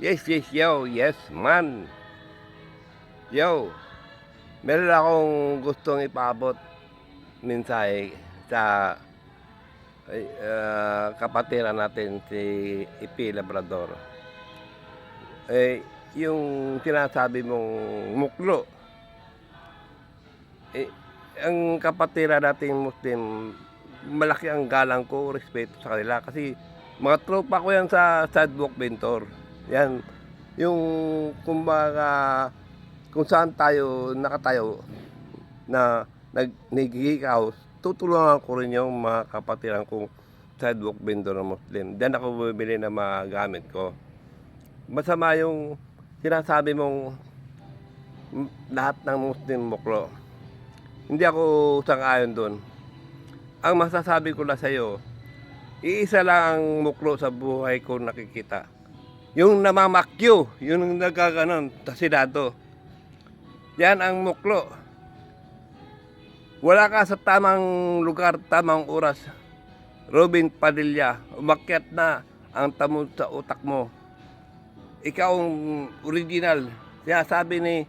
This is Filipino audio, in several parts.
Yes, yes, yo, yes, man. Yo, meron akong gustong ipabot mensahe sa kapatiran natin si Ipi Labrador. Yung sinasabi mong muklo, ang kapatiran nating Muslim, malaki ang galang ko, respeto sa kanila kasi mga tropa ko yan sa sidewalk bentor. Yan, yung kumbaga kung saan tayo nakatayo na nag-house, tutulungan ko rin yung mga kapatiran kong sidewalk vendor na Muslim. Diyan ako bumibili ng mga gamit ko. Masama yung sinasabi mong lahat ng Muslim muklo. Hindi ako sang-ayon doon. Ang masasabi ko lang sa iyo, iisa lang ang muklo sa buhay ko nakikita. Yung namamakyo, yung nagkaganon sa Senado. Yan ang muklo. Wala ka sa tamang lugar, tamang oras. Robin Padilla, umakyat na ang tamod sa utak mo. Ikaw ang original. Sabi ni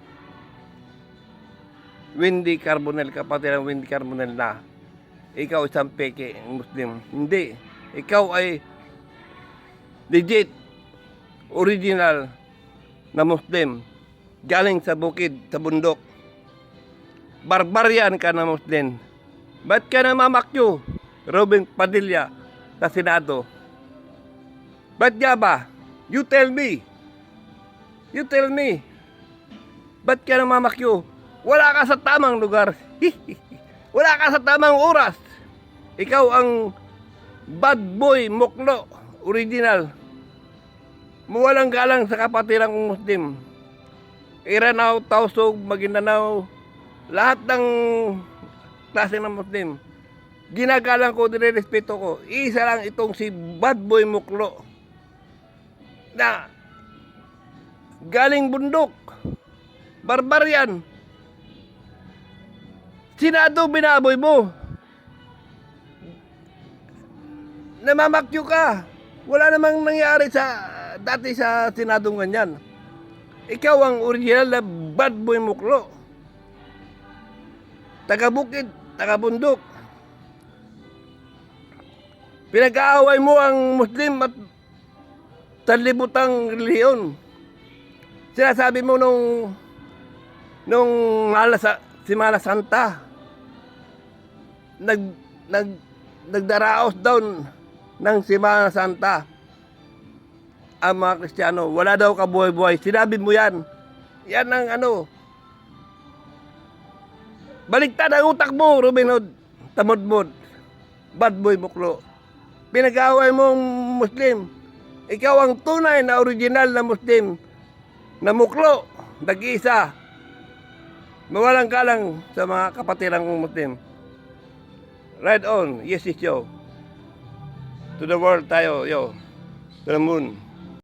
Wendy Carbonell, kapatid ng Wendy Carbonell na ikaw isang peke, Muslim. Hindi. Ikaw ay legit, original na Muslim. Galing sa bukid, sa bundok. Barbarian ka na Muslim. Ba't ka namamakyo, Robin Padilla, sa Senado? Ba't nga ba? You tell me. You tell me. Ba't ka namamakyo? Wala ka sa tamang lugar. Wala ka sa tamang oras. Ikaw ang bad boy, muklo, original. Mawalang galang sa kapatirang Muslim. Iranao, Tausug, Maguindanao, lahat ng klase ng Muslim. Ginagalang ko, nirerespeto ko. Isa lang itong si bad boy muklo na galing bundok. Barbarian. Senado binaboy mo. Namamakyo ka. Wala namang nangyari dati sa Senadong ganyan. Ikaw ang original na bad boy muklo. Taga-bukid, taga-bundok. Pinag-aaway mo ang Muslim at sanlibutang relihiyon. Sinasabi mo nung Semana Santa, nagdaraos down ng Semana Santa ang mga Kristiyano, wala daw kabuhay-buhay. Sinabi mo yan. Yan ang baligtad ang utak mo, Robin Hood, tamodmod, bad boy muklo. Pinag-aaway mo ang Muslim. Ikaw ang tunay na original na Muslim na muklo, nag-iisa. Mawalang galang sa mga kapatirang Muslim. Ride on, yes, it's yo. To the world tayo, yo. To the moon.